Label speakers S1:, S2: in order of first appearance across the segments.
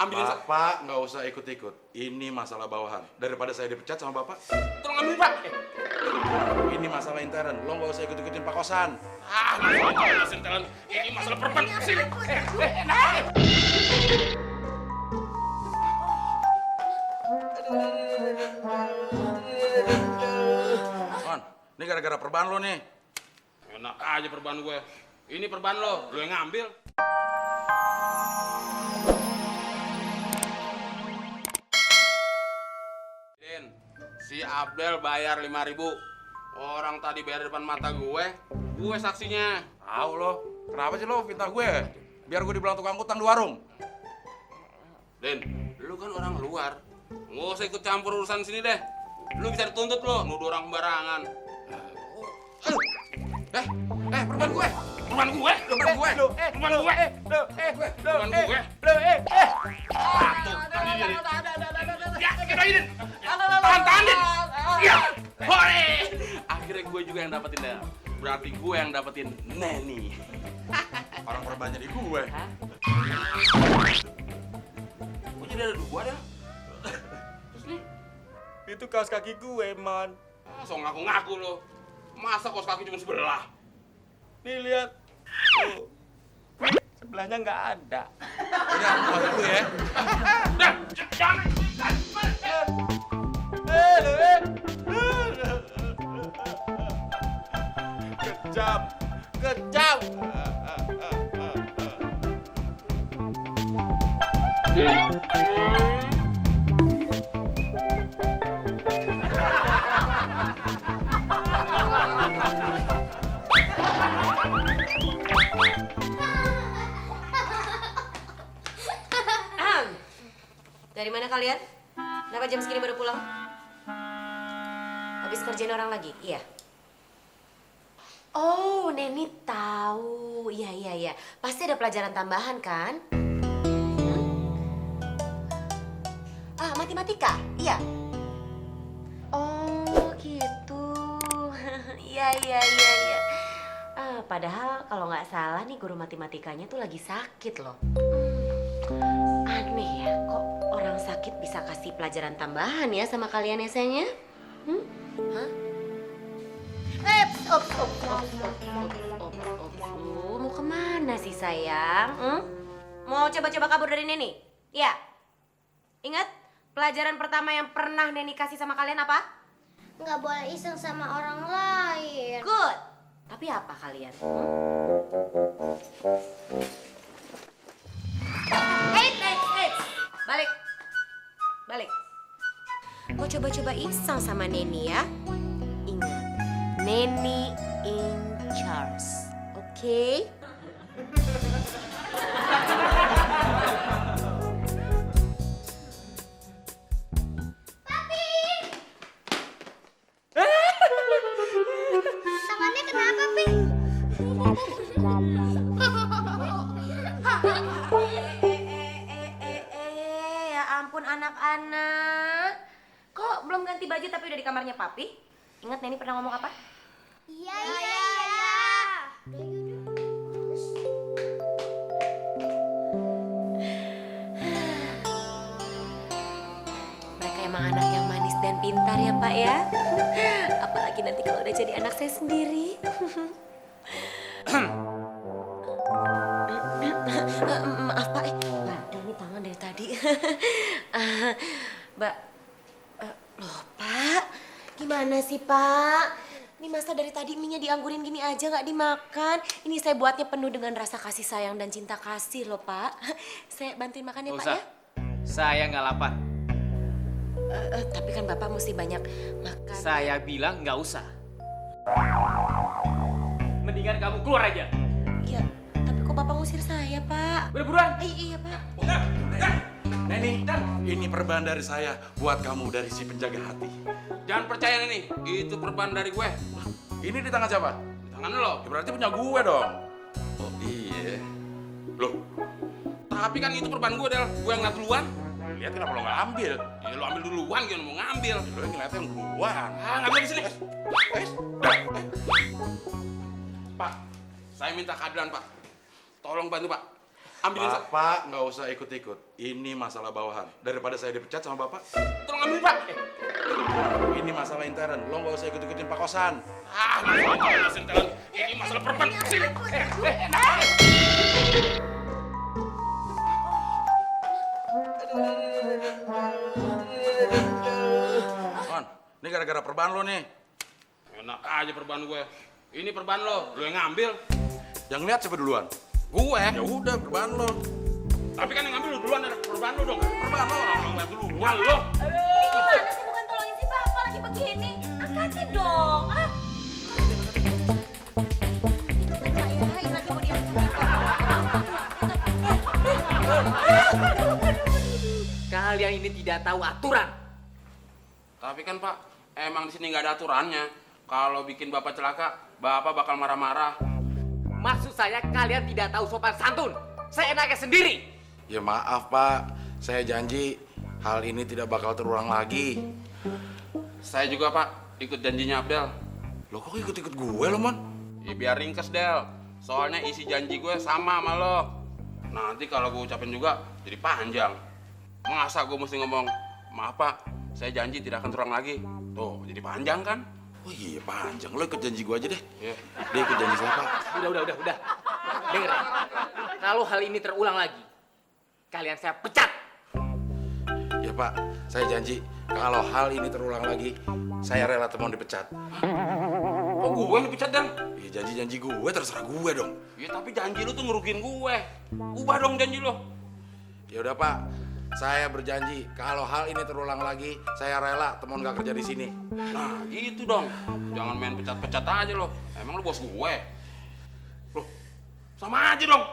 S1: Ambilin.
S2: Bapak nggak usah ikut-ikut. Ini masalah bawahan. Daripada saya dipecat sama bapak.
S1: Tolong ambil, Pak.
S2: Ini masalah intern. Lo nggak usah ikut-ikutin Pak Kosan.
S1: Masalah intern. Ini masalah perban. Sini.
S2: Mon, ini gara-gara perban lo nih.
S1: Enak aja perban gue. Ini perban lo yang ngambil. Din, si Abdel bayar 5.000. Orang tadi bayar depan mata gue saksinya.
S2: Tahu lo. Kenapa sih lo fitnah gue? Biar gue dibilang tukang utang di warung.
S1: Din, lu kan orang luar. Nggak usah ikut campur urusan sini deh. Lu bisa dituntut lo, nuduh orang sembarangan.
S2: Perban gue.
S1: Perban gue. Perban gue. Ya, kita ini. Tahan, Din. Ya, hore. Akhirnya gue juga yang dapetin deh. Berarti gue yang dapetin Neni.
S2: Orang perbannya di gue.
S1: Kok jadi ada dua dah? Terus nih?
S3: Itu kaos kaki gue, Man.
S1: So ngaku-ngaku lo. Masa kaos kaki cuma sebelah?
S3: Nih lihat. Tuh. Sebelahnya nggak ada.
S2: Udah, masuk dulu ya.
S1: Dah, jangan.
S3: Kejam. Kejam.
S4: Dari mana kalian? Kenapa jam segini baru pulang? Habis kerjain orang lagi? Iya. Oh, Neni tahu. Iya. Pasti ada pelajaran tambahan kan? Matematika? Iya. Oh, gitu. Iya. Padahal kalau nggak salah nih guru matematikanya tuh lagi sakit loh. Aneh ya, kok orang sakit bisa kasih pelajaran tambahan ya sama kalian ya sayangnya? Hah? Mau kemana sih sayang? Mau coba-coba kabur dari Neni? Iya. Ingat, pelajaran pertama yang pernah Neni kasih sama kalian apa?
S5: Nggak boleh iseng sama orang lain.
S4: Good. Tapi apa kalian? Eits. Balik. Mau coba-coba iseng sama Neni ya? Ingat, Neni in charge, oke?
S5: Tangannya kenapa, Pi?
S4: Ya ampun anak-anak. Kok belum ganti baju tapi udah di kamarnya papi? Ingat Neni pernah ngomong apa?
S5: Iya.
S4: Mereka emang anak yang manis dan pintar ya Pak ya. Apalagi nanti kalau udah jadi anak saya sendiri. Maaf Pak, ada nih tangan dari tadi. Mbak, loh Pak, gimana sih Pak? Ini masa dari tadi mie-nya dianggurin gini aja nggak dimakan. Ini saya buatnya penuh dengan rasa kasih sayang dan cinta kasih loh Pak. Saya bantuin makan ya Pak ya.
S6: Saya nggak lapar.
S4: Tapi kan Bapak mesti banyak makan.
S6: Saya bilang nggak usah. Mendingan kamu keluar aja.
S4: Iya, tapi kok Bapak ngusir saya Pak?
S6: Udah buruan.
S4: Iya Pak.
S2: Neni, ini perban dari saya buat kamu dari si penjaga hati.
S1: Jangan percaya Neni, itu perban dari gue.
S2: Ini di tangan siapa?
S1: Di tangan lo.
S2: Ya, berarti punya gue dong. Oh iya. Loh,
S1: Tapi kan itu perban gue, Del. Gue yang ngeliat duluan.
S2: lihat kenapa lo nggak ambil?
S1: Ya lo ambil duluan, gimana mau ngambil?
S2: Lo yang ngeliatnya yang duluan.
S1: Ngambil di sini.
S2: Eh,
S1: Pak, saya minta keadilan, Pak. Tolong bantu, Pak. Ambilin
S2: Bapak nggak usah ikut-ikut. Ini masalah bawahan. Daripada saya dipecat sama bapak,
S1: Tolong ambil, Pak.
S2: ini masalah intern. Lo nggak usah ikut-ikutin Pak Kosan.
S1: Ini masalah perempuan. Sini.
S2: Mon, ini gara-gara perban lo nih.
S1: Enak aja perban gue. Ini perban lo yang ngambil.
S2: Yang lihat siapa duluan?
S1: Gue.
S2: Ya udah, perban lo.
S1: Tapi kan yang ngambil lu duluan, ada perban lo dong.
S2: Perban lo.
S1: Orang yang duluan lo.
S4: Gimana sih bukan tolongin si Bapak lagi begini? Angkatin dong. Ah. Ini lagi mau diangkat.
S6: Kalian ini tidak tahu aturan.
S1: Tapi kan Pak, emang di sini nggak ada aturannya. Kalau bikin Bapak celaka, Bapak bakal marah-marah.
S6: Maksud saya kalian tidak tahu sopan santun. Saya enaknya sendiri.
S2: Ya maaf Pak, saya janji hal ini tidak bakal terulang lagi.
S1: Saya juga Pak, ikut janjinya Abdel.
S2: Lo kok ikut-ikut gue lo, Mon?
S1: Ya biar ringkes Del. Soalnya isi janji gue sama lo. Nanti kalau gue ucapin juga jadi panjang. Masa gue mesti ngomong, maaf Pak, saya janji tidak akan terulang lagi. Tuh, jadi panjang kan?
S2: Oh iya panjang, lo ikut janji gue aja deh.
S1: Iya.
S2: Dia ikut janji saya Pak.
S6: Udah. Dengar ya. Kalau hal ini terulang lagi, kalian saya pecat.
S2: Ya Pak, saya janji kalau hal ini terulang lagi, saya rela Temon dipecat.
S1: Kok gue yang dipecat Del?
S2: Ya janji-janji gue terserah gue dong.
S1: Ya tapi janji lu tuh ngerugiin gue. Ubah dong janji lo.
S2: Ya udah Pak, saya berjanji kalau hal ini terulang lagi, saya rela Temon gak kerja di sini.
S1: Nah gitu dong. Jangan main pecat-pecat aja lo. Emang lu bos gue? Loh, sama aja dong.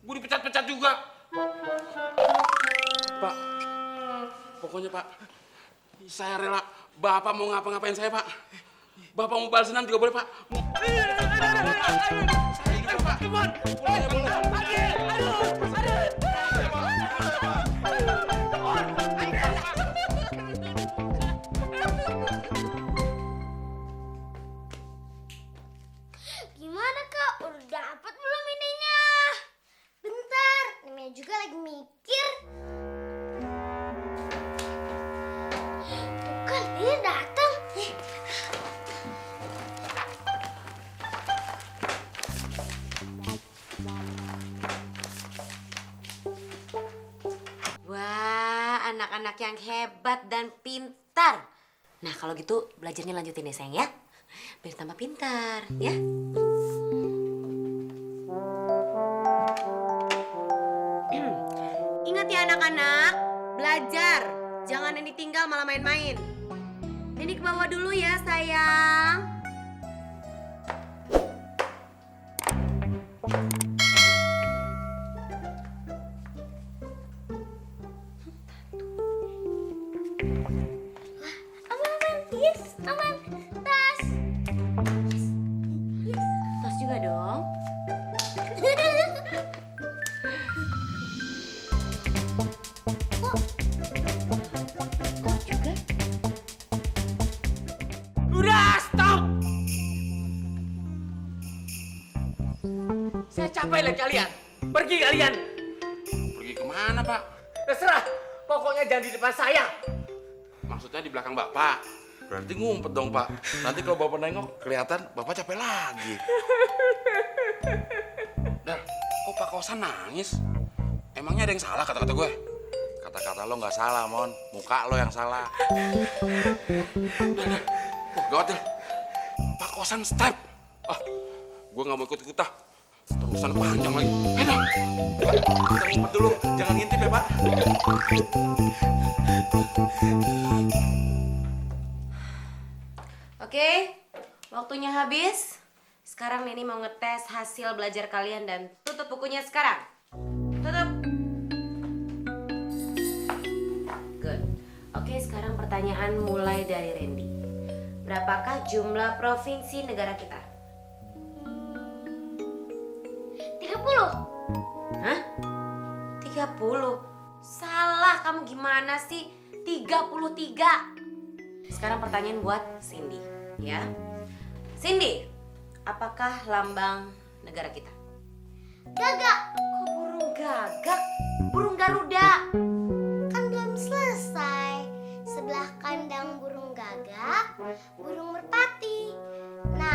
S1: Gue dipecat-pecat juga. Pak, pokoknya Pak, saya rela. Bapak mau ngapa-ngapain saya Pak. Bapak mau balas dendam juga boleh Pak. Saya juga Pak. Boleh, boleh.
S5: Gimana kak? Udah dapet belum ininya? Bentar, namanya juga lagi mikir. Tuh kan, dia datang.
S4: Wah, anak-anak yang hebat dan pintar. Nah, kalau gitu belajarnya lanjutin ya, sayang ya. Biar tambah pintar, ya. Ingat ya anak-anak, belajar. Jangan yang ditinggal malah main-main. Ini ke bawah dulu ya, sayang.
S5: Aman, yes, aman. Tas.
S4: Tas juga dong. Kok juga?
S6: Udah, stop! Saya capek lihat kalian. Pergi kalian.
S1: Pergi kemana Pak?
S6: Terserah. Pokoknya jangan di depan saya.
S1: Maksudnya di belakang Bapak.
S2: Berarti ngumpet dong Pak. Nanti kalau Bapak nengok, kelihatan Bapak capek lagi.
S1: Dar, kok Pak Kosan nangis? Emangnya ada yang salah kata-kata gue?
S2: Kata-kata lo nggak salah, Mon. Muka lo yang salah.
S1: Oh, gawat Del. Pak Kosan step. Ah, gue nggak mau ikut-ikut ah. Terusan panjang lagi. Ayo,
S2: Kita ngumpet dulu. Jangan ngintip ya, Pak.
S4: Oke, waktunya habis. Sekarang Neni mau ngetes hasil belajar kalian dan tutup bukunya sekarang. Tutup. Good. Oke, sekarang pertanyaan mulai dari Randy. Berapakah jumlah provinsi negara kita?
S5: 30.
S4: Hah? 30? Salah, kamu gimana sih? 33. Sekarang pertanyaan buat Cindy, ya. Cindy, apakah lambang negara kita?
S5: Gagak.
S4: Kok burung gagak, burung Garuda.
S5: Kan belum selesai. Sebelah kandang burung gagak, burung merpati. Nah,